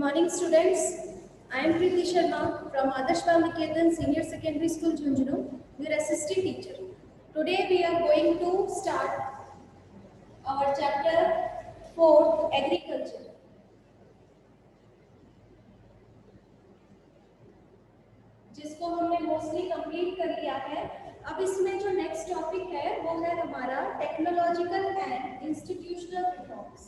Morning students, I am Preeti Sharma from Adarsh Niketan Senior Secondary School Jhunjhunu, your assistant teacher. Today we are going to start our chapter 4 Agriculture. जिसको हमने mostly complete कर लिया है। अब इसमें जो next topic है वो है हमारा technological and institutional reforms.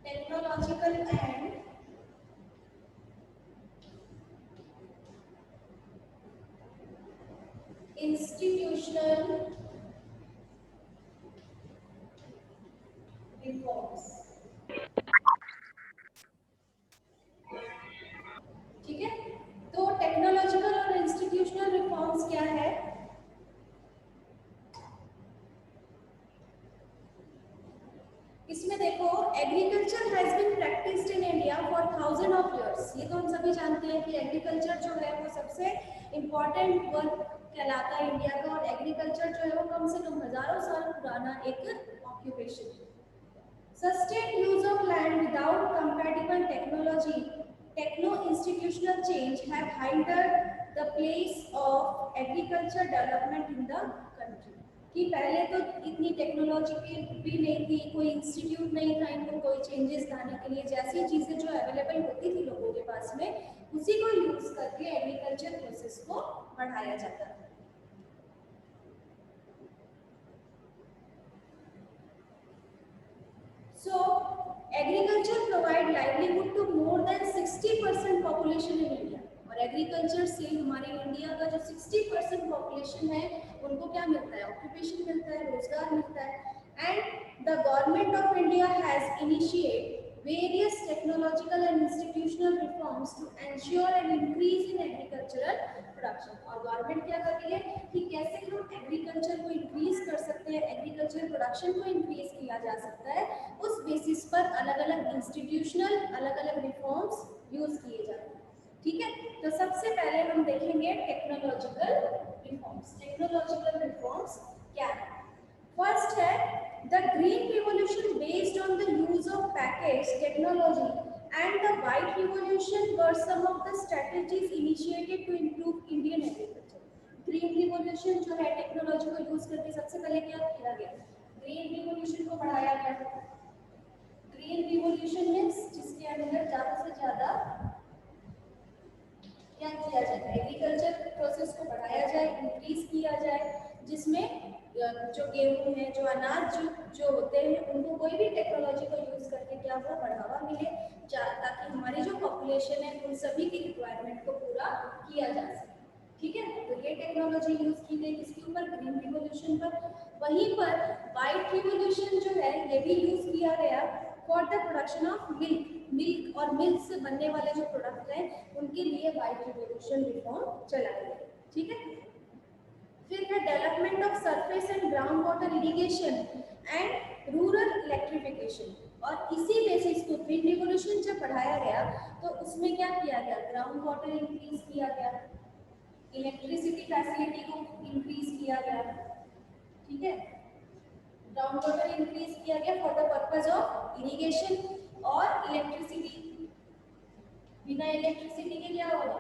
Technological and institutional reforms। ठीक है, तो टेक्नोलॉजिकल और इंस्टीट्यूशनल रिफॉर्म्स क्या है? इसमें देखो, agriculture has been practised in India for thousand of years. ये तो हम सभी जानते हैं कि एग्रीकल्चर जो है वो सबसे इम्पोर्टेंट वर्क कहलाता है इंडिया का, और एग्रीकल्चर जो है वो कम से कम हजारों साल पुराना एक ऑक्यूपेशन है। Sustained use of land without compatible techno-institutional change have hindered the place of agriculture development in the country। कि पहले तो इतनी टेक्नोलॉजी भी नहीं थी, कोई इंस्टीट्यूट नहीं था इनको कोई चेंजेस लाने के लिए। जैसी चीज़ें जो अवेलेबल होती थी लोगों के पास में, उसी को यूज़ करके एग्रीकल्चर प्रोसेस को बढ़ाया जाता था। So, agriculture provide livelihood to more than 60% population in India। और एग्रीकल्चर से हमारे इंडिया का जो 60% पॉपुलेशन है उनको क्या मिलता है? ऑक्यूपेशन मिलता है, रोजगार मिलता है। And the government of India has initiate various technological and institutional reforms to ensure an increase in agricultural production। और गवर्नमेंट क्या कर रही है कि कैसे हम एग्रीकल्चर को इंक्रीज कर सकते हैं, एग्रीकल्चर प्रोडक्शन को इंक्रीज किया जा सकता है, उस बेसिस पर अलग अलग इंस्टीट्यूशनल अलग अलग रिफॉर्म्स यूज किए जाते हैं। ठीक है, तो सबसे पहले हम देखेंगे टेक्नोलॉजिकल रिफॉर्म्स। टेक्नोलॉजिकल रिफॉर्म्स क्या है? फर्स्ट है the green revolution based on the use of package technology and the white revolution were some of the strategies initiated to improve Indian agriculture. Green revolution जो है technology को use करके सबसे पहले क्या किया गया? ग्रीन रिवॉल्यूशन को बढ़ाया गया। ग्रीन रिवॉल्यूशन मींस जिसके अंदर ज़्यादा से ज़्यादा क्या किया जाए? एग्रीकल्चर प्रोसेस को बढ़ाया जाए, इंक्रीज किया जाए, जिसमें जो गेहूं है, जो अनाज जो होते हैं, उनको कोई भी टेक्नोलॉजी को यूज करके क्या वो बढ़ावा मिले, ताकि हमारी जो पॉपुलेशन है उन सभी की रिक्वायरमेंट को पूरा किया जा सके। ठीक है, तो ये टेक्नोलॉजी यूज की गई किसके ऊपर? ग्रीन रिवॉल्यूशन पर। वहीं पर व्हाइट रिवॉल्यूशन जो है ये भी यूज किया गया for the production of milk और मिल्क से बनने वाले जो प्रोडक्ट हैं उनके लिए व्हाइट रिवॉल्यूशन रिफॉर्म चलाया गया। ठीक है, फिर है development of surface and ground water irrigation and rural electrification. और इसी बेसिस को ग्रीन रिवॉल्यूशन जब बढ़ाया गया तो उसमें क्या किया गया? ग्राउंड वाटर इंक्रीज किया गया, इलेक्ट्रिसिटी फैसिलिटी को इंक्रीज किया गया। ठीक है, ग्राउंड वाटर इंक्रीज किया गया for the purpose of irrigation और इलेक्ट्रिसिटी। बिना इलेक्ट्रिसिटी के क्या होगा?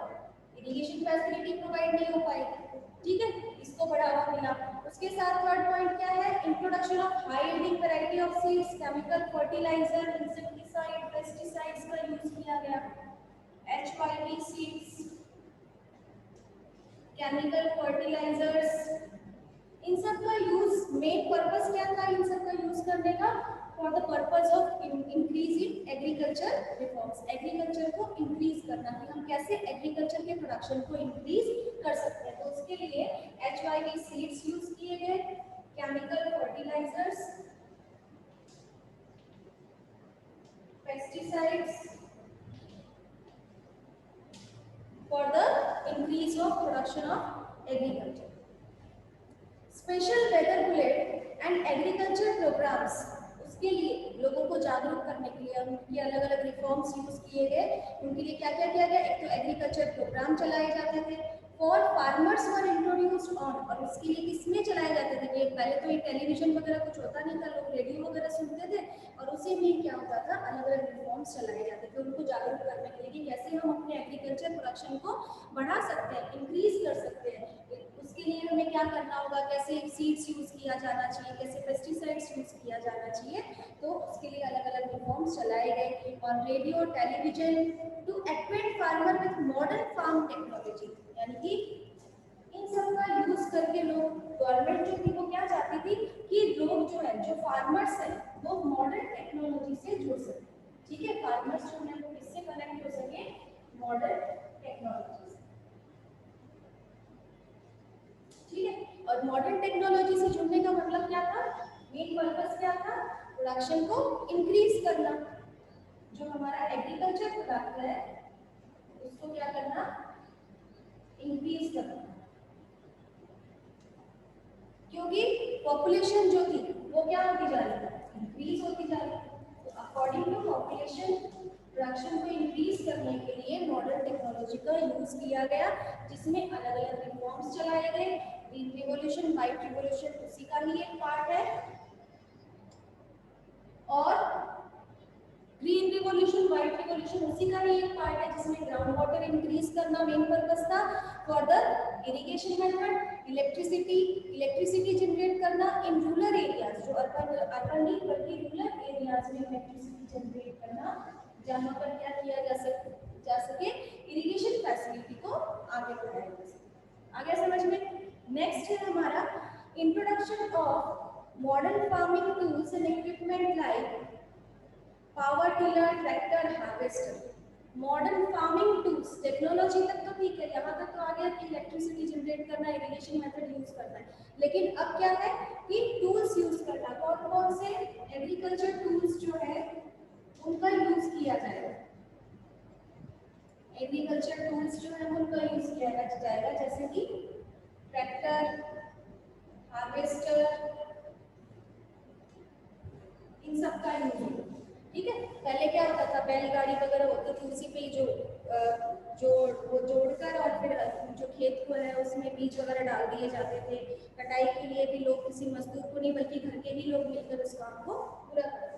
इरिगेशन फैसिलिटी प्रोवाइड नहीं हो पाएगी। ठीक है, इसको बढ़ावा मिला। उसके साथ थर्ड पॉइंट क्या है? Introduction of high yielding variety of seeds, chemical fertilizer, insecticide, pesticides का यूज किया गया। HYP सीड्स, केमिकल फर्टिलाइजर्स, इन सब का यूज मेन पर्पस क्या था? इन सब का यूज करने का for the purpose of increase in agriculture reforms. Agriculture को इंक्रीज करना कि हम कैसे एग्रीकल्चर के प्रोडक्शन को इंक्रीज कर सकते हैं, तो उसके लिए HYP सीड्स यूज किए गए, chemical fertilizers, pesticides for the increase of production of agriculture. Special weather bullet and agriculture programs, उसके लिए लोगों को जागरूक करने के लिए उनके अलग अलग रिफॉर्म्स यूज किए गए। उनके लिए क्या क्या किया गया? एक तो एग्रीकल्चर प्रोग्राम चलाए जाते थे, for farmers were introduced on, और उसके लिए किसमें चलाए जाते थे कि पहले तो ये टेलीविजन वगैरह कुछ होता नहीं था, लोग रेडियो वगैरह सुनते थे और उसी में क्या होता था, अलग अलग रिफॉर्म्स चलाए जाते थे उनको जागरूक करने के लिए कि कैसे हम अपने एग्रीकल्चर प्रोडक्शन को बढ़ा सकते हैं, इंक्रीज कर सकते हैं। उसके लिए हमें क्या करना होगा, कैसे सीड्स यूज किया जाना चाहिए, कैसे पेस्टिसाइड्स यूज किया जाना चाहिए, तो उसके लिए अलग अलग रिफॉर्म्स चलाए गए on radio television to equip farmer with modern farm technology. यानी कि इन सब का यूज करके लोग, गवर्नमेंट जो थी वो क्या चाहती थी कि लोग जो है, जो फार्मर्स है वो मॉडर्न टेक्नोलॉजी से जुड़ सके। ठीक है, फार्मर्स जो है वो किससे कनेक्ट हो सके, मॉडर्न टेक्नोलॉजी से। ठीक है, और मॉडर्न टेक्नोलॉजी से जुड़ने का मतलब क्या था, मेन पर्पस क्या था, प्रोडक्शन को इंक्रीज करना। जो हमारा एग्रीकल्चर प्रोडक्ट है उसको क्या करना, इंक्रीज करना, क्योंकि पॉपुलेशन जो थी वो क्या होती जा रही है, इंक्रीज होती जा रही है। तो अकॉर्डिंग टू पॉपुलेशन, प्रोडक्शन को इंक्रीज करने के लिए मॉडर्न टेक्नोलॉजी का यूज किया गया, जिसमें अलग अलग रिफॉर्म्स चलाए गए। ग्रीन रिवॉल्यूशन, व्हाइट रिवॉल्यूशन उसी का ही एक पार्ट है, और ग्रीन रिवॉल्यूशन, व्हाइट रिवॉल्यूशन उसी का ही एक पार्ट है, जिसमें ग्राउंड वाटर इंक्रीज करना मेन पर्पस था for the irrigation method, electricity generate करना इन रूरल एरियाज, जो अर्बन नहीं बल्कि रूरल एरियाज में इलेक्ट्रिसिटी जनरेट करना, जहाँ पर क्या किया जा सके इरिगेशन फैसिलिटी को आगे बढ़ाया जा सके। आगे समझ में। नेक्स्ट है हमारा introduction of modern farming tools and equipment like power tiller, tractor, harvester. Modern farming tools, technology तक तो ठीक है, यहाँ तक तो आ गया कि इलेक्ट्रिसिटी जनरेट करना, इरिगेशन मेथड यूज करना है, लेकिन अब क्या है कि टूल्स यूज करना। कौन कौन से एग्रीकल्चर टूल्स जो है उनका यूज किया जाएगा, एग्रीकल्चर टूल्स जो है उनका यूज किया जाएगा, जैसे कि ट्रैक्टर, हार्वेस्टर, इन सब का यूज होगा। ठीक है, पहले क्या होता था, बैलगाड़ी वगैरह होती थी, उसी पे ही जो वो जोड़कर और फिर जो खेत को है उसमें बीज वगैरह डाल दिए जाते थे। कटाई के लिए भी लोग किसी मजदूर को नहीं बल्कि घर के ही लोग मिलकर उस काम को पूरा करते थे।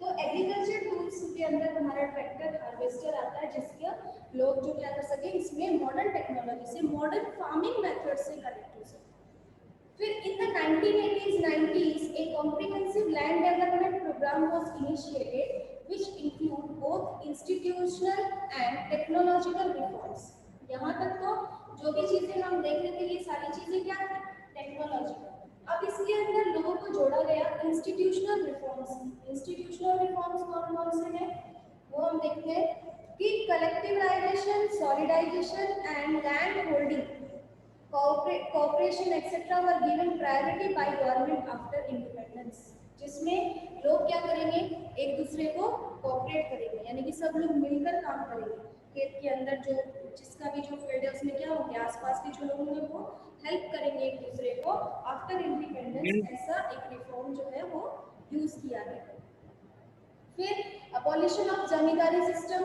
तो एग्रीकल्चर टूल्स के अंदर हमारा ट्रैक्टर, हार्वेस्टर आता है, जिसके लोग जो क्या कर सके, इसमें मॉडर्न टेक्नोलॉजी से, मॉडर्न फार्मिंग मेथड से कनेक्ट हो सके। फिर in the 1980s 90s a comprehensive land development program was initiated which include both institutional and technological reforms। यहाँ तक तो जो भी चीजें हम देख रहे थे ये सारी चीजें क्या थी, टेक्नोलॉजिकल। अब इसके अंदर लोगों को जोड़ा गया इंस्टीट्यूशनल रिफॉर्म्स। इंस्टीट्यूशनल रिफॉर्म्स कौन कौन से हैं वो हम देखते हैं कि collectivisation, solidisation and land holding, cooperation etc. were given priority by government after independence, जिसमें लोग क्या करेंगे, एक दूसरे को कोऑपरेट करेंगे, यानी कि सब लोग मिलकर काम करेंगे। खेत के अंदर जो जिसका भी जो फील्ड है उसमें क्या होंगे, आसपास के जो लोग होंगे वो हेल्प करेंगे एक दूसरे को। आफ्टर इंडिपेंडेंस ऐसा एक रिफॉर्म जो है वो यूज किया गया। फिर abolition of zamindari system,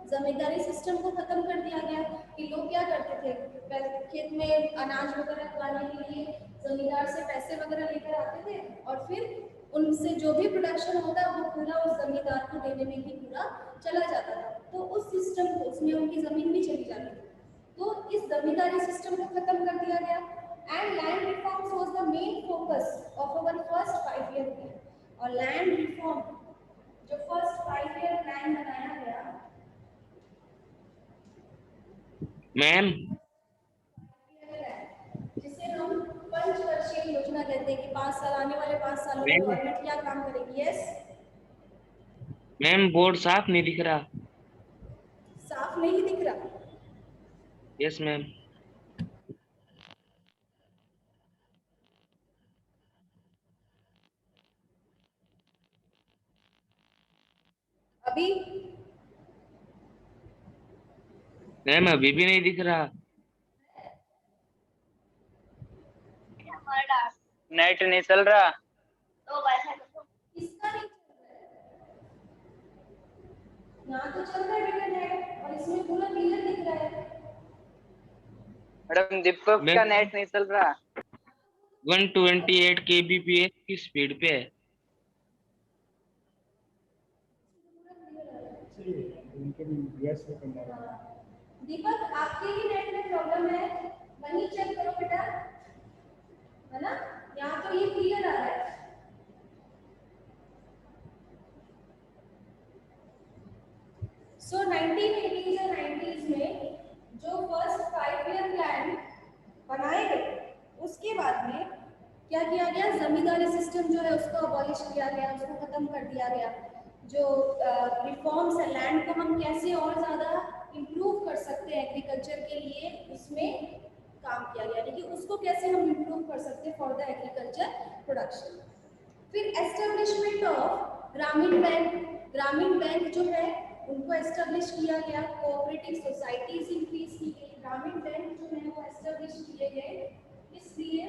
zamindari system को खत्म कर दिया गया कि लोग क्या करते थे, खेत में अनाज वगैरह उगाने के लिए जमींदार से पैसे वगैरह लेकर आते थे और फिर उनसे जो भी प्रोडक्शन होता वो पूरा उस जमींदार को देने में ही पूरा चला जाता था। तो उस सिस्टम को, उसमें उनकी जमीन भी चली जाती थी, तो इस जमींदारी सिस्टम को खत्म कर दिया गया। And land reforms was the main focus of our first 5 year plan. और लैंड रिफॉर्म जो फर्स्ट 5 ईयर प्लान बनाया गया, मैम, जिसे हम पंचवर्षीय योजना कहते हैं कि 5 साल, आने वाले 5 सालों में मैम, गवर्नमेंट क्या काम करेगी। यस, मैम बोर्ड साफ नहीं दिख रहा। साफ नहीं दिख रहा। Yes ma'am. अभी मैम अभी भी नहीं दिख रहा। नेट नहीं चल रहा। इसका नहीं चल रहा है, यहाँ तो चल रहा है बिना नेट और इसमें पूरा क्लियर दिख रहा है। मैडम दीपक का नेट नहीं चल रहा। 128 kbps की स्पीड पे है। दीपक आपके ही नेट में प्रॉब्लम है, वहीं चेक करो बेटा, है ना? यहाँ तो ये क्लियर आ रहा है। सो 1980s और 90s में जो फर्स्ट 5 ईयर प्लान बनाए गए, उसके बाद में क्या किया गया, जमींदारी सिस्टम जो है उसको अबॉलिश किया गया, उसको खत्म कर दिया गया। जो रिफॉर्म्स है, लैंड को हम कैसे और ज़्यादा इम्प्रूव कर सकते हैं एग्रीकल्चर के लिए, उसमें काम किया गया, यानी कि उसको कैसे हम इम्प्रूव कर सकते हैं फॉर द एग्रीकल्चर प्रोडक्शन। फिर एस्टेब्लिशमेंट ऑफ ग्रामीण बैंक जो है उनको एस्टेब्लिश किया गया, कोऑपरेटिव सोसाइटीज इंक्रीज की गई, ग्रामीण बैंक जो है वो एस्टेब्लिश किए गए, इसलिए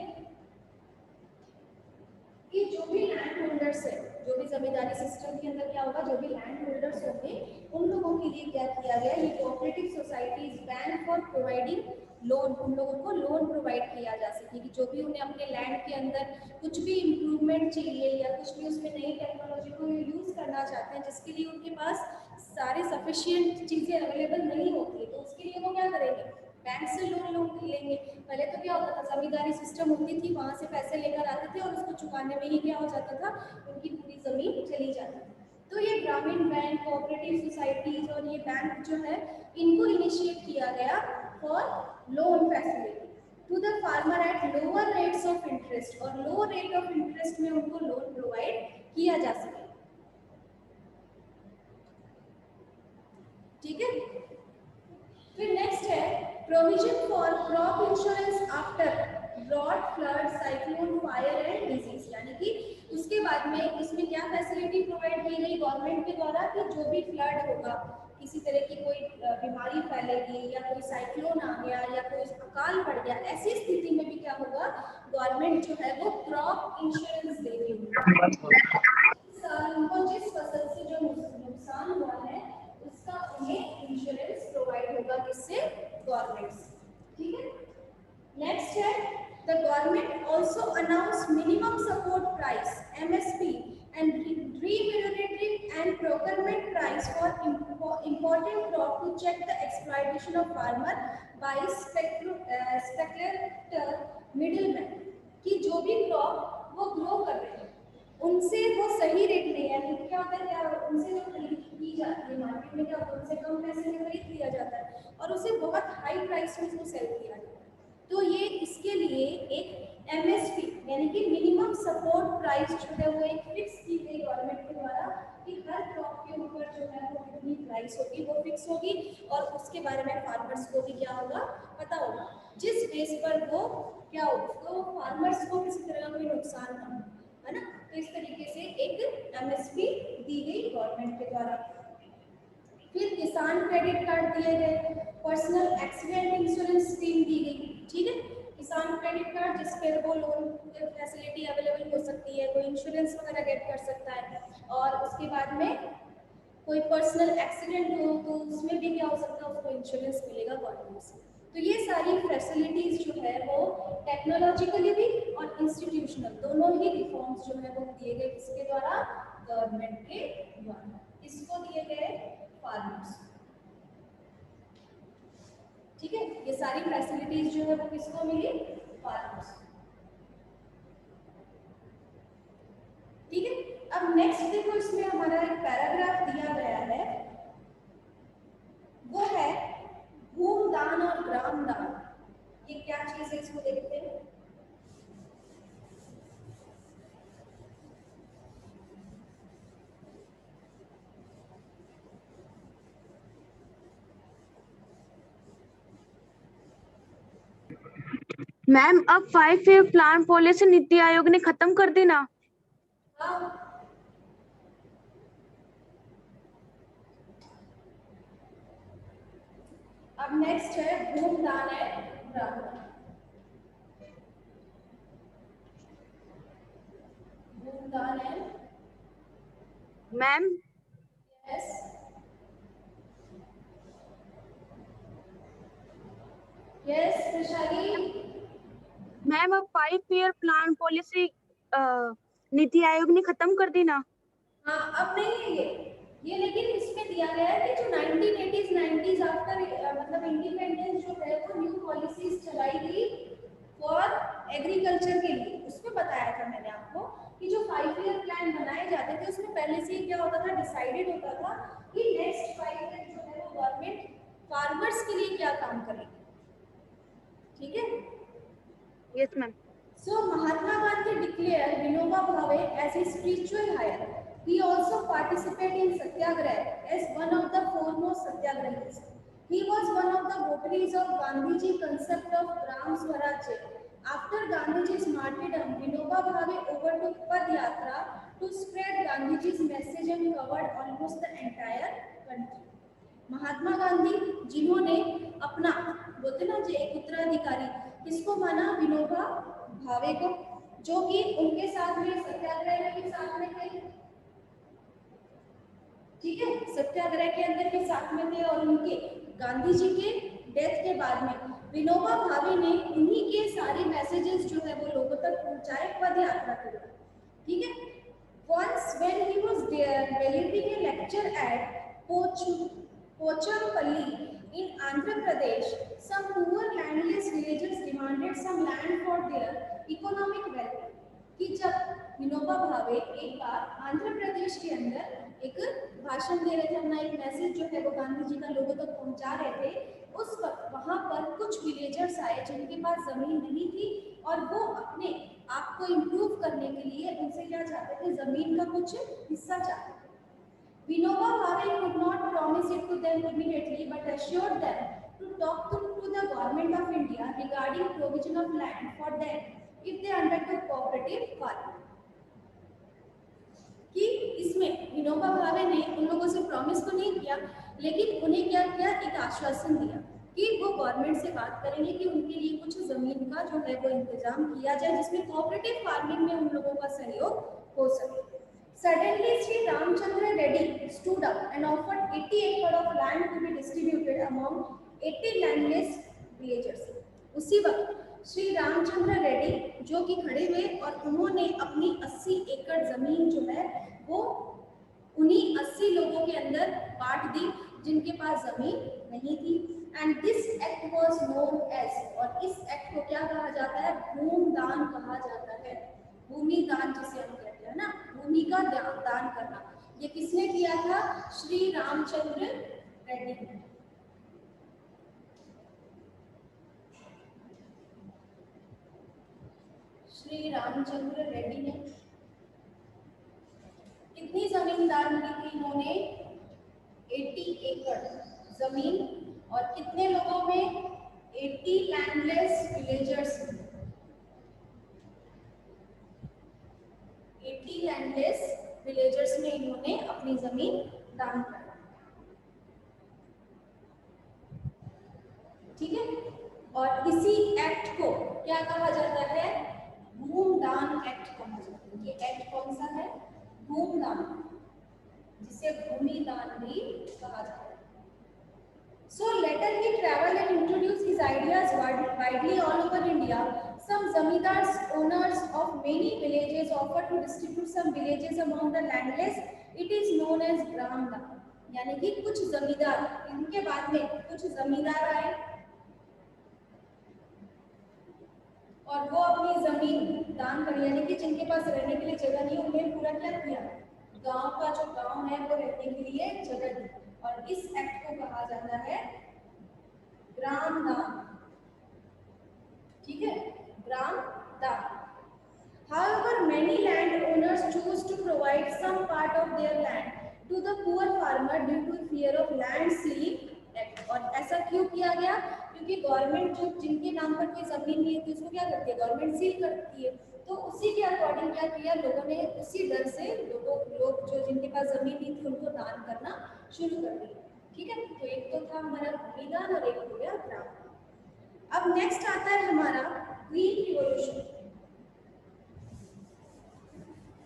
कि जो भी लैंड होल्डर्स है, जो भी जमींदारी सिस्टम के अंदर क्या होगा, जो भी लैंड होल्डर्स होंगे उन लोगों के लिए क्या किया गया, ये cooperative societies bank for providing loan, उन लोगों को लोन प्रोवाइड किया जा सके कि जो भी उन्हें अपने लैंड के अंदर कुछ भी इम्प्रूवमेंट चाहिए या कुछ भी उसमें नई टेक्नोलॉजी को यूज करना चाहते हैं, जिसके लिए उनके पास सारे सफिशिएंट चीज़ें अवेलेबल नहीं होती है, तो उसके लिए वो क्या करेंगे, बैंक से लोन लेंगे। पहले तो क्या होता था, जमींदारी सिस्टम होती थी, वहां से पैसे लेकर आते थे और उसको चुकाने में ही क्या हो जाता था, उनकी पूरी जमीन चली जाती थी। तो ये ग्रामीण बैंक, कोऑपरेटिव सोसाइटीज और ये बैंक जो है इनको इनिशिएट किया गया for loan facility to the farmer at lower rates of interest, और लोअर रेट ऑफ इंटरेस्ट में उनको लोन प्रोवाइड किया जा सके। ठीक है। फिर नेक्स्ट है provision for crop insurance after drought, flood, cyclone, fire and disease, यानी कि उसके बाद में इसमें क्या फैसिलिटी प्रोवाइड की गई गवर्नमेंट के द्वारा कि जो भी फ्लड होगा, किसी तरह की कोई बीमारी फैलेगी या कोई साइक्लोन आ गया या कोई अकाल पड़ गया, ऐसी स्थिति में भी क्या होगा, गवर्नमेंट जो है वो क्रॉप इंश्योरेंस देगी उनको, जिस फसल से जो नुकसान हुआ है उसका उन्हें इंश्योरेंस प्रोवाइड होगा, किससे, गवर्नमेंट से। ठीक है। नेक्स्ट है the government also announce minimum support price MSP and remunerative and procurement price for important crop to check the exploitation of farmer by speculator middlemen, कि जो भी क्रॉप वो ग्रो कर रहे हैं उनसे वो सही रेट में, यानी क्या होता है, क्या उनसे जो खरीद की जाती है मार्केट में, क्या होता है, उनसे कम पैसे में खरीद लिया जाता है और उसे बहुत हाई प्राइस में उसको सेल किया जाता है। तो ये इसके लिए एक MSP यानी कि मिनिमम सपोर्ट प्राइस जो है वो एक फिक्स की गई गवर्नमेंट के द्वारा कि हर क्रॉप के ऊपर जो है वो कितनी प्राइस होगी, वो फिक्स होगी और उसके बारे में फार्मर्स को भी क्या होगा, पता होगा, जिस बेस पर वो क्या होगा, तो फार्मर्स को किसी तरह का कोई नुकसान ना हो, है ना। तो इस तरीके से एक MSP दी गई गवर्नमेंट के द्वारा। फिर किसान क्रेडिट कार्ड दिए गए, पर्सनल एक्सीडेंट इंश्योरेंस स्कीम दी गई। ठीक है, किसान क्रेडिट कार्ड जिस पर वो लोन फैसिलिटी अवेलेबल हो सकती है, कोई इंश्योरेंस वगैरह गेट कर सकता है, और उसके बाद में कोई पर्सनल एक्सीडेंट हो तो उसमें भी क्या हो सकता है, उसको इंश्योरेंस मिलेगा गवर्नमेंट से। तो ये सारी फैसिलिटीज जो है वो टेक्नोलॉजिकली भी और इंस्टीट्यूशनल दोनों ही रिफॉर्म्स जो है वो दिए गए, किसके द्वारा, गवर्नमेंट के द्वारा। इसको दिए गए फार्मर्स। ठीक है, ये सारी फैसिलिटीज जो है वो किसको मिली, फार्मर्स। ठीक है। अब नेक्स्ट देखो, इसमें हमारा एक पैराग्राफ दिया गया है, वो है भूम दान और ग्राम दान। ये क्या चीज है, इसको देखते हैं। मैम अब 5 year plan policy NITI Aayog ने खत्म कर दी ना। हाँ, अब नेक्स्ट है भूम दान है ग्राम दान। भूम दान है, ma'am yes, yes Vaishali. Ma'am अब 5 year plan policy NITI Aayog ने खत्म कर दी ना। हाँ अब नहीं है ये लेकिन इसमें दिया गया है कि जो 1980s 90s आफ्टर मतलब इंडिपेंडेंस जो है वो न्यू पॉलिसीज चलाई गई फॉर एग्रीकल्चर के लिए। उसमें बताया था मैंने आपको कि जो 5 ईयर प्लान बनाए जाते थे उसमें पहले से ही क्या होता था, डिसाइडेड होता था कि नेक्स्ट 5 ईयर जो है वो गवर्नमेंट फार्मर्स के लिए क्या काम करेगी। ठीक है। Yes ma'am. So Mahatma Gandhi declared Vinoba Bhave as his spiritual higher. He also participated in Satyagraha as one of the foremost Satyagrahis. He was one of the votaries of Gandhiji concept of Gram Swaraj. After Gandhiji's martyrdom, Vinoba Bhave overtook Pad Yatra to spread Gandhiji's message and covered almost the entire country. Mahatma Gandhi जिन्होंने अपना बोलते ना जो एक उत्तराधिकारी किसको माना, विनोबा भावे को, जो कि उनके साथ में सत्याग्रह में भी साथ में थे। ठीक है, सत्याग्रह के अंदर भी साथ में थे और उनके गांधी जी के डेथ के बाद में विनोबा भावे ने उन्हीं के सारे मैसेजेस जो है वो लोगों तक पहुंचाए पद यात्रा के द्वारा। ठीक है। Once when he was there delivering a lecture at Pochampalli in Andhra Pradesh, some poor landless villagers demanded some land for their economic welfare. कि जब विनोबा भावे एक बार आंध्र प्रदेश के अंदर एक भाषण दे रहे थे, अपना एक मैसेज जो है वो गांधी जी का लोगों तक पहुंचा रहे थे, उस वक्त वहां पर कुछ विलेजर्स आए जिनके पास जमीन नहीं थी और वो अपने आप को इम्प्रूव करने के लिए उनसे क्या चाहते थे, जमीन का कुछ हिस्सा चाहते थे। Vinoba Bhave could not promise it to them immediately but assured them to talk to the government of India regarding provision of land for them if they undertook cooperative farming. कि इसमें विनोबा भावे ने उन लोगों से प्रॉमिस तो नहीं किया, लेकिन उन्हें क्या किया, एक आश्वासन दिया कि वो गवर्नमेंट से बात करेंगे कि उनके लिए कुछ जमीन का जो है वो इंतजाम किया जाए जिसमें कोऑपरेटिव फार्मिंग में उन लोगों का सहयोग हो सके। Suddenly, Sri Ramchandra Reddy stood up and offered 80 acres of land to be distributed among 80 landless villagers. उसी वक्त श्री रामचंद्र रेड्डी जो कि खड़े हुए और उन्होंने अपनी 80 एकड़ जमीन जो है वो उन्हीं 80 लोगों के अंदर बांट दी जिनके पास जमीन नहीं थी। And this act was known as, और इस एक्ट को क्या कहा जाता है, भूमदान कहा जाता है। भूमि दान जिसे हम कहते हैं ना, भूमि का दान करना। ये किसने किया था, श्री रामचंद्र रेड्डी ने। श्री रामचंद्र रेड्डी ने कितनी जमीन दान की थी इन्होंने, 80 एकड़ जमीन, और कितने लोगों में, 80 लैंडलेस विलेजर्स, 80 लैंडलेस विलेजर्स में इन्होंने अपनी जमीन दान कर। ठीक है। और इसी एक्ट को क्या कहा जाता है, भूमदान एक्ट कहा जाता है। ये एक्ट कौन सा है, भूमदान, जिसे भूमि दान भी कहा जाता है। So later he traveled and introduced his ideas widely all over India. Some zamindars, owners of many villages, offered to distribute some villages among the landless. It is known as Gram Dan. यानी कि कुछ जमींदार, इनके बाद में कुछ जमींदार आए और वो अपनी जमीन दान कर, यानी कि जिनके पास रहने के लिए जगह नहीं, उन्हें पूरा क्या किया, गांव का जो गांव है वो रहने के लिए जगह दी, और इस एक्ट को कहा जाता है ग्राम दान। ठीक है, ग्राम दान। However, many landowners choose to provide some part of their land to the poor farmer due to fear of land sealing act. और ऐसा क्यों किया गया, क्योंकि गवर्नमेंट जो जिनके नाम पर कोई जमीन नहीं है उसको क्या करती है, गवर्नमेंट सील करती है। तो उसी के अकॉर्डिंग क्या किया लोगों ने, उसी डर से लोग जो जिनके पास जमीन नहीं थी उनको दान करना शुरू कर दिया। ठीक है, तो एक तो था हमारा भूमिदान और एक हो गया ग्राम। अब नेक्स्ट आता है हमारा ग्रीन रिवॉल्यूशन।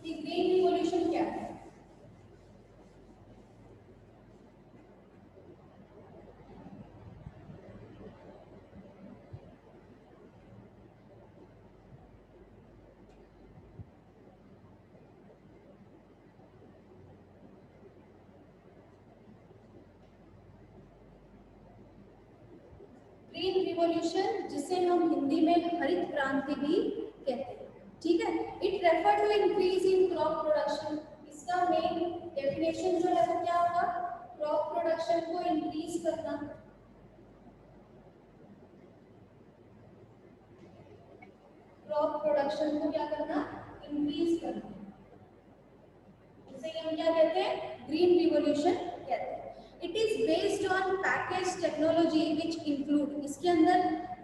ग्रीन रिवॉल्यूशन क्या है, रिवॉल्यूशन, जिसे हम हिंदी में हरित क्रांति भी कहते हैं, ठीक है। It refer to increase in crop production. इसका मेन डेफिनेशन जो है वो क्या होगा? क्रॉप प्रोडक्शन को इंक्रीज करना। क्रॉप प्रोडक्शन को क्या करना? इंक्रीज करना। इसे हम क्या कहते हैं? ग्रीन रिवॉल्यूशन कहते हैं। It is based on package technology which include, इसके अंदर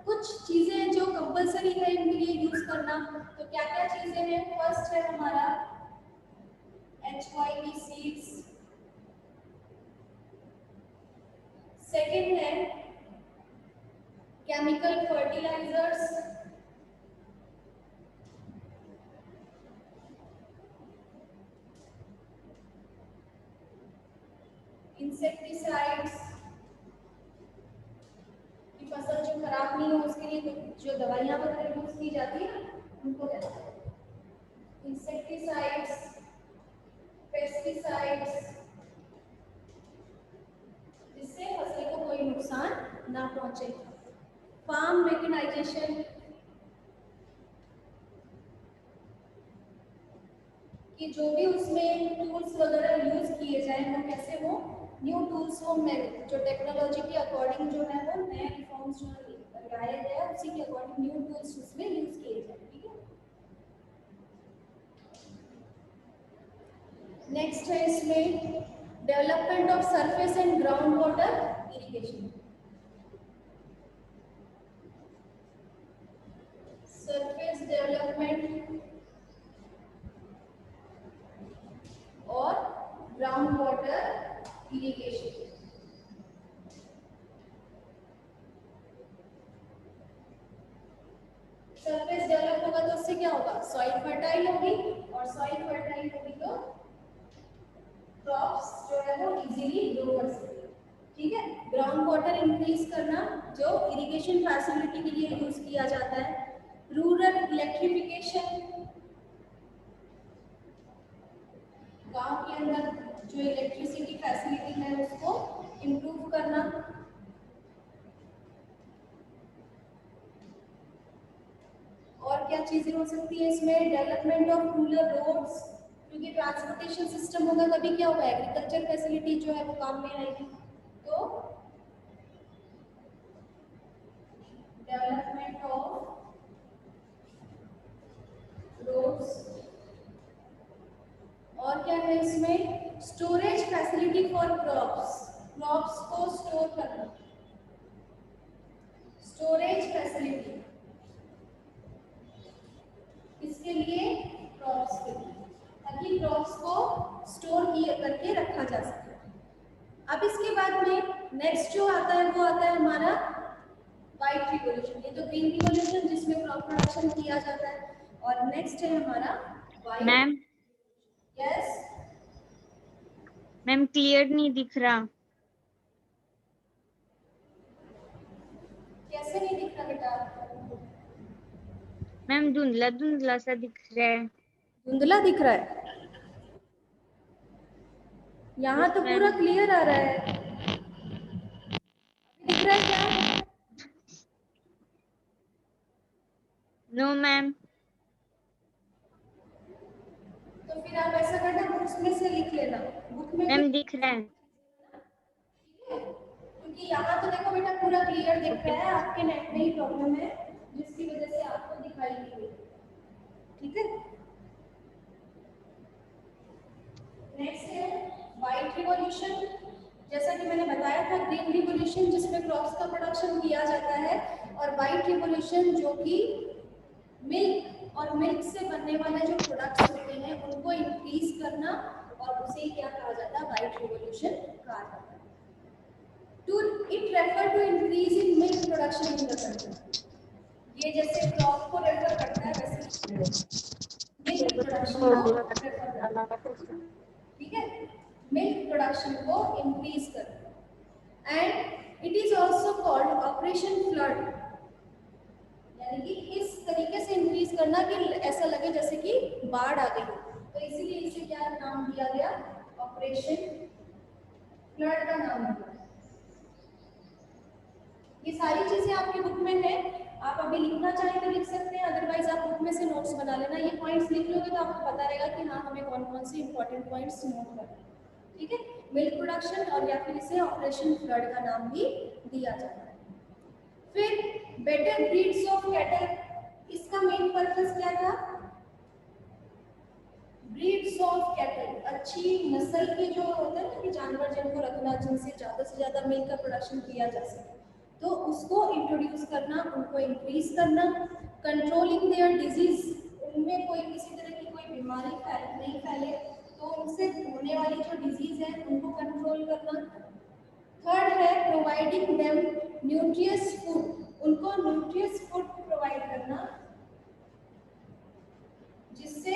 कुछ चीजें जो कंपलसरी है इनके लिए यूज करना। तो क्या क्या चीजें हैं? फर्स्ट है हमारा HYP सीड्स, सेकेंड है केमिकल फर्टिलाइजर्स, इंसेक्टिसाइड्स, की फसल जो खराब नहीं हो उसके लिए जो दवाइयां वगैरह यूज की जाती है उनको कहते हैं इंसेक्टिसाइड्स, पेस्टिसाइड्स, जिससे फसल को कोई नुकसान ना पहुंचे। फार्म मेकेनाइजेशन, कि जो भी उसमें टूल्स वगैरह यूज किए जाए वो कैसे हो? न्यू टूल्स हो, जो टेक्नोलॉजी के अकॉर्डिंग जो है वो नए रिफॉर्म्स जो लगाया गया उसी के अकॉर्डिंग न्यू टूल्स उसमें यूज किए जाए, ठीक है। नेक्स्ट है इसमें development of surface and ground water irrigation. Surface development और ground water irrigation. Surface develop होगा तो उससे क्या होगा? सॉइल फर्टाइल होगी, और सॉइल फर्टाइल होगी तो क्रॉप्स जो है वो इजीली ग्रो कर सकते हैं, ठीक है। ग्राउंड वाटर इंक्रीज करना, जो इरिगेशन फैसिलिटी के लिए यूज किया जाता है। रूरल इलेक्ट्रिफिकेशन, गांव के अंदर जो इलेक्ट्रिसिटी फैसिलिटी है उसको इम्प्रूव करना। और क्या चीजें हो सकती है इसमें? डेवलपमेंट ऑफ रूरल रोड्स, क्योंकि ट्रांसपोर्टेशन सिस्टम होगा तभी क्या होगा? एग्रीकल्चर फैसिलिटी जो है वो काम में आएगी। तो डेवलपमेंट ऑफ रोड्स। और क्या है इसमें? Storage facility for crops, crops को स्टोर करना। स्टोरेज फैसिलिटी इसके लिए, क्रॉप्स के लिए, ताकि क्रॉप्स को स्टोर किए करके रखा जा सके। अब इसके बाद में नेक्स्ट जो आता है वो आता है हमारा व्हाइट रिवॉल्यूशन। ये तो ग्रीन रिवॉल्यूशन जिसमें क्रॉप प्रोडक्शन किया जाता है, और नेक्स्ट है हमारा white. Ma'am yes ma'am clear नहीं दिख रहा। कैसे नहीं दिख रहा बेटा? मैम धुंधला धुंधला सा दिख रहा है। धुंधला दिख रहा है? यहाँ तो पूरा क्लियर आ रहा है। दिख रहा है क्या? No ma'am. तो फिर आप ऐसा करना, बुक्स में से लिख लेना। बुक में मैम दिख रहा है। क्योंकि यहाँ तो देखो बेटा पूरा क्लियर दिख रहा है, आपके नेट में ही प्रॉब्लम है जिसकी वजह से आपको दिखाई नहीं दे रही, ठीक है। नेक्स्ट है व्हाइट रिवॉल्यूशन। जैसा कि मैंने बताया था, ग्रीन रिवॉल्यूशन जिसमें क्रॉप्स का प्रोडक्शन किया जाता है, और व्हाइट रिवॉल्यूशन जो कि मिल्क और मिल्क से बनने वाले जो प्रोडक्ट्स होते हैं उनको इंक्रीज करना, और उसे क्या कहा जाता है? व्हाइट रिवॉल्यूशन कहा जाता है। To it refer to increase in milk production in the country. ये जैसे क्रॉप को रेफर करता है वैसे मिल्क प्रोडक्शन को रेफर करता है, ठीक है। मिल्क प्रोडक्शन को इंक्रीज करना। And it is also called operation flood, यानी कि इस तरीके से इंक्रीज करना कि ऐसा लगे जैसे कि बाढ़ आ गई, तो इसीलिए इसे क्या नाम दिया गया? ऑपरेशन फ्लड का नाम दिया। ये सारी चीजें आपकी बुक में है, आप अभी लिखना चाहें तो लिख सकते हैं, अदरवाइज आप बुक में से नोट्स बना लेना। ये पॉइंट्स लिख लोगे तो आपको पता रहेगा कि हाँ हमें कौन कौन से इंपॉर्टेंट पॉइंट्स नोट करना है। ठीक है, मिल्क प्रोडक्शन और या फिर इसे ऑपरेशन फ्लड का नाम भी दिया जाता है। फिर बेटर ब्रीड्स ऑफ कैटल, इसका मेन पर्पस क्या था? ब्रीड्स ऑफ कैटल, अच्छी नस्ल के जो होते हैं ना कि जानवर जिनको रखना, जिनसे ज़्यादा से ज़्यादा मिल्क का प्रोडक्शन किया जा सके, तो उसको इंट्रोड्यूस करना, उनको इंक्रीज करना। कंट्रोलिंग देयर डिजीज, उनमें कोई किसी तरह की कोई बीमारी नहीं फैले, तो उनसे होने वाली जो डिजीज है उनको कंट्रोल करना। थर्ड है प्रोवाइडिंग देम न्यूट्रियस फूड, उनको न्यूट्रियस फूड प्रोवाइड करना जिससे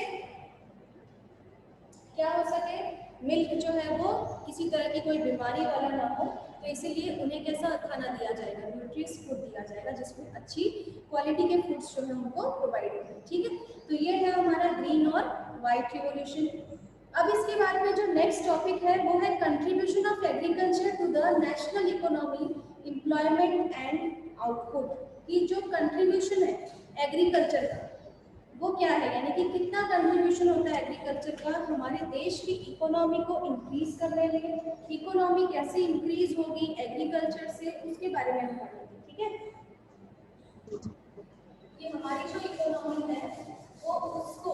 क्या हो सके, मिल्क जो है वो किसी तरह की कोई बीमारी वाला ना हो, तो इसीलिए उन्हें कैसा खाना दिया जाएगा, न्यूट्रियस फूड दिया जाएगा जिसमें अच्छी क्वालिटी के फूड्स जो है उनको प्रोवाइड करें। ठीक है, तो ये है हमारा ग्रीन और वाइट रिवॉल्यूशन। अब इसके बाद में जो नेक्स्ट टॉपिक है वो है contribution of agriculture to the national economy, employment and output. की जो कंट्रीब्यूशन है एग्रीकल्चर का वो क्या है, यानी कि कितना कंट्रीब्यूशन होता है एग्रीकल्चर का हमारे देश की इकोनॉमी को इंक्रीज करने में। इकोनॉमी कैसे इंक्रीज होगी एग्रीकल्चर से, उसके बारे में हम पढ़ेंगे। ठीक है, ये हमारी जो इकोनॉमी है वो उसको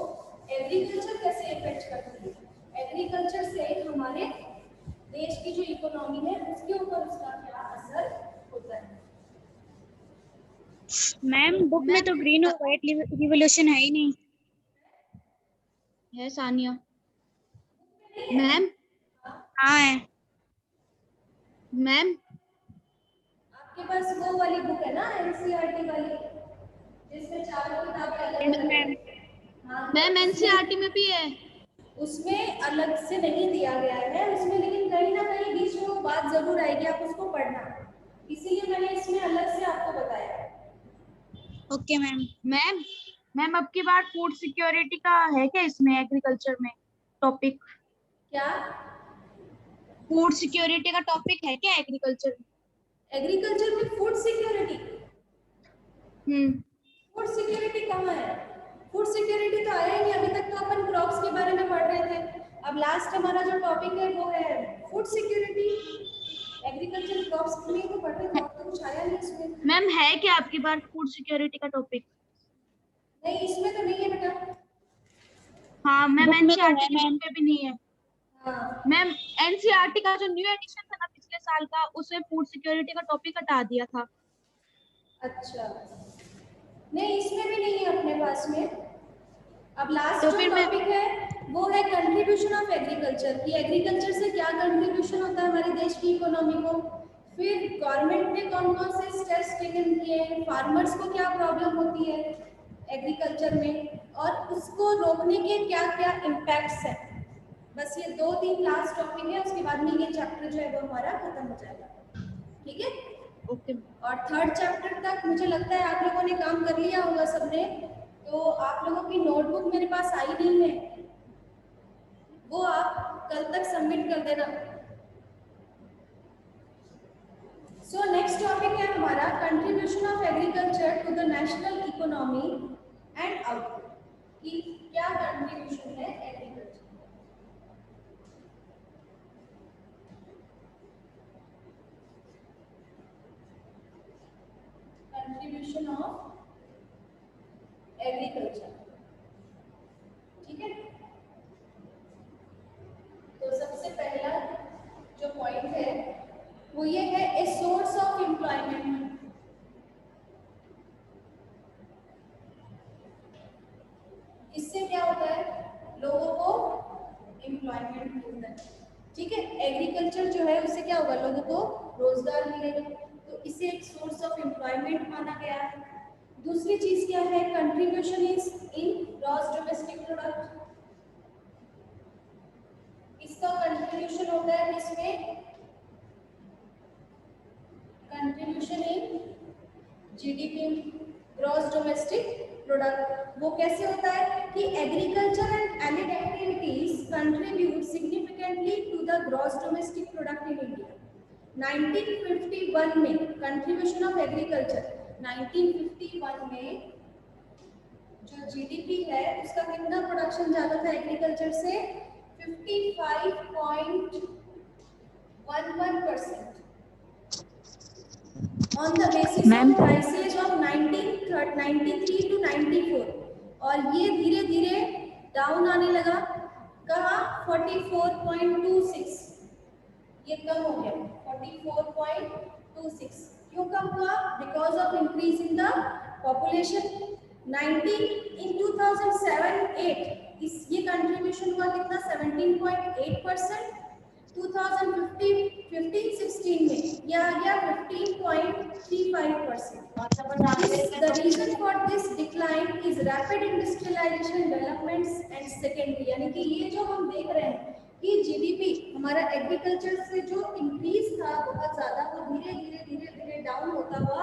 एग्रीकल्चर कैसे इफेक्ट करती है, एग्रीकल्चर से हमारे देश की जो इकोनॉमी है उसके ऊपर उसका क्या असर होता है। मैम बुक में तो ग्रीन और व्हाइट रिवॉल्यूशन है ही नहीं। है सानिया मैम? हाँ है मैम आपके पास वो वाली बुक है ना एनसीईआरटी वाली जिसमें चारों किताबें अलग मैम। हाँ, मैम एनसीईआरटी में भी है। उसमें अलग से नहीं दिया गया है उसमें, लेकिन कहीं ना कहीं बीच में वो बात जरूर आएगी, आप उसको पढ़ना, इसीलिए मैंने इसमें अलग से आपको बताया। Okay ma'am. मैम मैम अब की बार फूड सिक्योरिटी का है क्या इसमें एग्रीकल्चर में टॉपिक? क्या फूड सिक्योरिटी का टॉपिक है क्या एग्रीकल्चर में? एग्रीकल्चर में फूड सिक्योरिटी? हम्म। फूड सिक्योरिटी कहाँ है? फूड सिक्योरिटी तो आया ही नहीं, अभी तक तो अपन क्रॉप्स के बारे में पढ़ रहे थे। अब लास्ट हमारा जो टॉपिक है वो है फूड सिक्योरिटी। एग्रीकल्चर क्रॉप्स के लिए तो पढ़ रहे थे, और तो कुछ आया नहीं इसमें। मैम है क्या आपकी बार फूड सिक्योरिटी का टॉपिक? नहीं, इसमें तो नहीं है बेटा। हाँ मैम बुक में तो है एनसीईआरटी मैम। पे भी नहीं है। हाँ, मैम एनसीईआरटी का जो न्यू एडिशन था ना पिछले साल का, उसमें फूड सिक्योरिटी का टॉपिक हटा दिया था। अच्छा, नहीं इसमें भी नहीं है अपने पास में। अब लास्ट तो जो फिर मैं टॉपिक है वो है कंट्रीब्यूशन ऑफ एग्रीकल्चर, कि एग्रीकल्चर से क्या कंट्रीब्यूशन होता है हमारे देश की इकोनॉमी को। फिर गवर्नमेंट ने कौन कौन से स्टेप्स टेकन किए हैं, फार्मर्स को क्या प्रॉब्लम होती है एग्रीकल्चर में, और उसको रोकने के क्या क्या इम्पैक्ट्स हैं। बस ये 2-3 लास्ट टॉपिक है, उसके बाद में ये चैप्टर जो है वो हमारा खत्म हो जाएगा। ठीक है, ओके। और थर्ड चैप्टर तक मुझे लगता है आप लोगों ने काम कर लिया होगा सबने, तो आप लोगों की नोटबुक मेरे पास आई नहीं है, वो आप कल तक सबमिट कर देना। सो नेक्स्ट टॉपिक है हमारा contribution of agriculture to the national economy and output, कि क्या कंट्रीब्यूशन है एग्रीकल्चर। कंट्रीब्यूशन ऑफ एग्रीकल्चर, ठीक है। तो सबसे पहला जो पॉइंट है वो ये है ए सोर्स ऑफ एम्प्लॉयमेंट। इससे क्या होता है, लोगों को एम्प्लॉयमेंट मिलता है। ठीक है, एग्रीकल्चर जो है उससे क्या होगा, लोगों को रोजगार मिलेगा, तो इसे एक सोर्स ऑफ एम्प्लॉयमेंट माना गया है। दूसरी चीज क्या है, contribution is in gross domestic product. इसका कंट्रीब्यूशन होता है इसमें contribution in GDP, gross domestic product. वो कैसे होता है कि agriculture and allied activities contribute significantly to the gross domestic product in India. 1951 में कंट्रीब्यूशन ऑफ एग्रीकल्चर, 1951 में जो जीडीपी है उसका कितना प्रोडक्शन जाता था एग्रीकल्चर से? 55.11%। On the basis of prices of 1993 to 94, और ये धीरे धीरे डाउन आने लगा, कहाँ? 44.26, ये कम हो गया 44.26। क्यों कम हुआ? Because of increase in the population. 2007-8 ये कंट्रीब्यूशन हुआ कितना? 17.8%। 2015-16 में यह आ गया 15.35%। The reason for this decline is rapid industrialization developments and secondary, यानी कि ये जो हम देख रहे हैं कि जीडीपी हमारा एग्रीकल्चर से जो इंक्रीज था बहुत ज्यादा, वो धीरे धीरे डाउन होता हुआ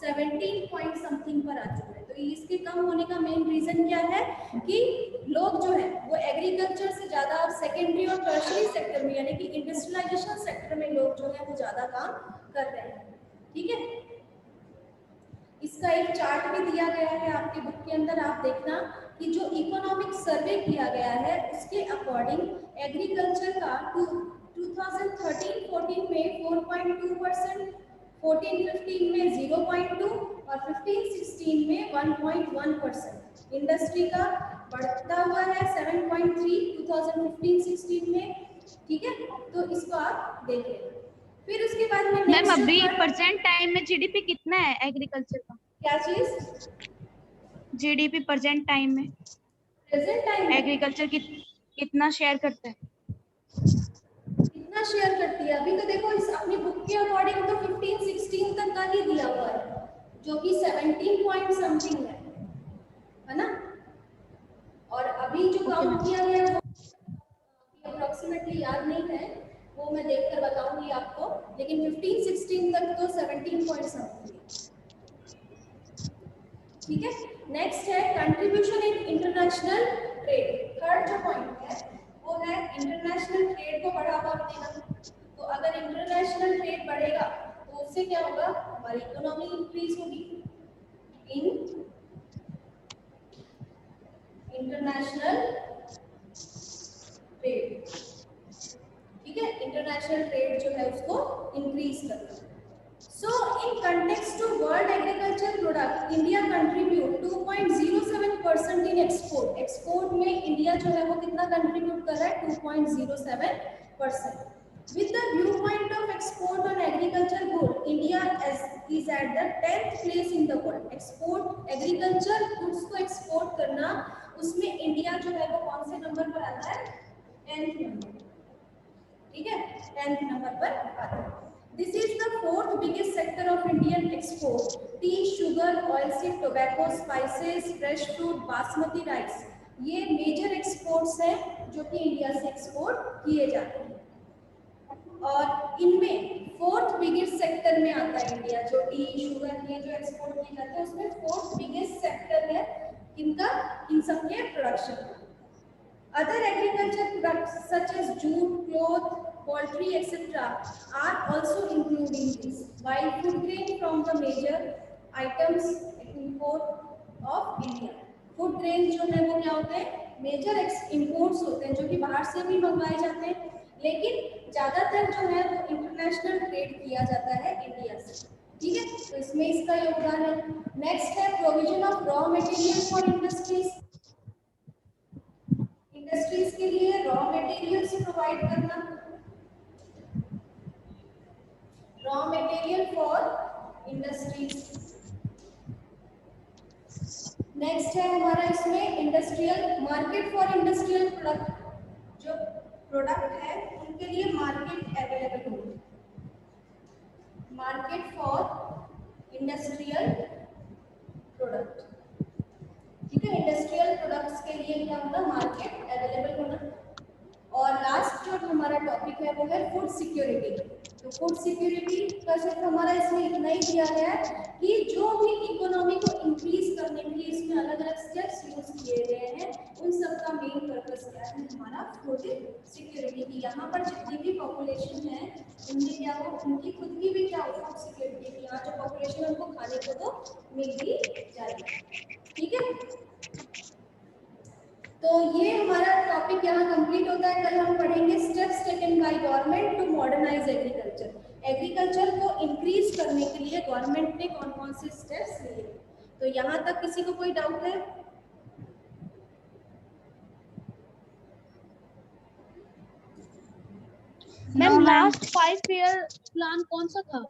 17 पॉइंट समथिंग पर आ चुका है। तो इसके कम होने का मेन रीजन क्या है कि लोग जो है वो एग्रीकल्चर से ज्यादा सेकेंडरी और टर्शरी सेक्टर में, यानी कि इंडस्ट्रियलाइजेशन सेक्टर में लोग जो है वो ज्यादा काम कर रहे हैं। ठीक है, इसका एक चार्ट भी दिया गया है आपके बुक के अंदर, आप देखना कि जो इकोनॉमिक सर्वे किया गया है उसके अकॉर्डिंग एग्रीकल्चर का 2013-14 में 4.2%, 14-15 में 0.2 और 15-16 में 1.1%। इंडस्ट्री का बढ़ता हुआ है 7.3 2015-16 में। ठीक है, तो इसको आप देखें। फिर उसके बाद में मैम अभी परसेंट टाइम में जीडीपी कितना है एग्रीकल्चर का? क्या चीज? जीडीपी प्रेजेंट टाइम में प्रेजेंट टाइम में एग्रीकल्चर कितना शेयर करता है? कितना शेयर करती है? अभी तो देखो इस अपनी बुक के अकॉर्डिंग तो 15-16 तक का ही दिया हुआ है, जो कि 17 पॉइंट समथिंग है ना। और अभी जो काउंट किया गया है वो अप्रोक्सीमेटली याद नहीं है, वो मैं देखकर बताऊंगी आपको, लेकिन 15-16 तक तो 17 पॉइंट समथिंग। ठीक है, नेक्स्ट है contribution in international trade. Third जो पॉइंट है वो है इंटरनेशनल ट्रेड को बढ़ावा देना। तो अगर इंटरनेशनल ट्रेड बढ़ेगा तो उससे क्या होगा? हमारी इकोनॉमी इंक्रीज होगी। इन इंटरनेशनल ट्रेड, ठीक है, इंटरनेशनल ट्रेड जो है उसको इंक्रीज करना। So in context to world agriculture product, India contribute 2.07% in export. Export में इंडिया जो है वो कितना कंट्रीब्यूट कर रहा है? 2.07%. With the viewpoint of export on agriculture good, India is at the 10th place in the world. Export agriculture goods को export करना, उसमें इंडिया जो है वो कौन से नंबर पर आता है? 10th number. ठीक है, 10th नंबर पर आता है। This is the fourth biggest sector of Indian export. Tea, sugar, oilseed, tobacco, spices, fresh fruit, basmati rice. ये मेजर एक्सपोर्ट्स हैं जो कि इंडिया से एक्सपोर्ट किए जाते हैं। और इनमें फोर्थ बिगेस्ट सेक्टर में आता है इंडिया, जो टी, शुगर ये जो एक्सपोर्ट किए जाते हैं उसमें फोर्थ बिगेस्ट सेक्टर है इनका, इन सब के प्रोडक्शन का। Other agriculture products such as jute, cloth, poultry, etc. are also included in this. While food grain from the major items import of India. Food grain जो है वो क्या होते हैं? मेजर इंपोर्ट्स होते हैं जो कि बाहर से भी मंगवाए जाते हैं, लेकिन ज्यादातर जो है वो इंटरनेशनल ट्रेड किया जाता है इंडिया से। ठीक है, तो इसमें इसका योगदान है। नेक्स्ट है provision of raw material for industries. Industries के लिए रॉ मटेरियल्स प्रोवाइड करना, raw material for industries. Next है हमारा इसमें industrial market for industrial product. जो प्रोडक्ट है उनके लिए मार्केट अवेलेबल होगी, मार्केट फॉर इंडस्ट्रियल प्रोडक्ट। ठीक है, इंडस्ट्रियल प्रोडक्ट्स के लिए क्या होगा? मार्केट अवेलेबल होना। और लास्ट जो हमारा टॉपिक है वो है फूड सिक्योरिटी। तो फूड सिक्योरिटी का सिर्फ हमारा इसमें इतना ही दिया गया है कि जो भी इकोनॉमी को इंक्रीज करने के लिए इसमें अलग अलग स्टेप्स यूज किए गए हैं, उन सब का मेन पर्पस क्या है, हमारा फूड सिक्योरिटी की। यहाँ पर जितनी भी पॉपुलेशन है उनमें क्या हो, उनकी खुद की भी क्या हो, फूड सिक्योरिटी की। यहाँ जो पॉपुलेशन है उनको खाने को तो मिल ही जाएगा। ठीक है, तो ये हमारा टॉपिक यहाँ कंप्लीट होता है। कल हम पढ़ेंगे steps taken by government to modernize agriculture. Agriculture को इंक्रीज करने के लिए गवर्नमेंट ने कौन कौन से स्टेप्स लिए। तो यहाँ तक किसी को कोई डाउट है? मैम लास्ट 5 ईयर प्लान कौन सा था?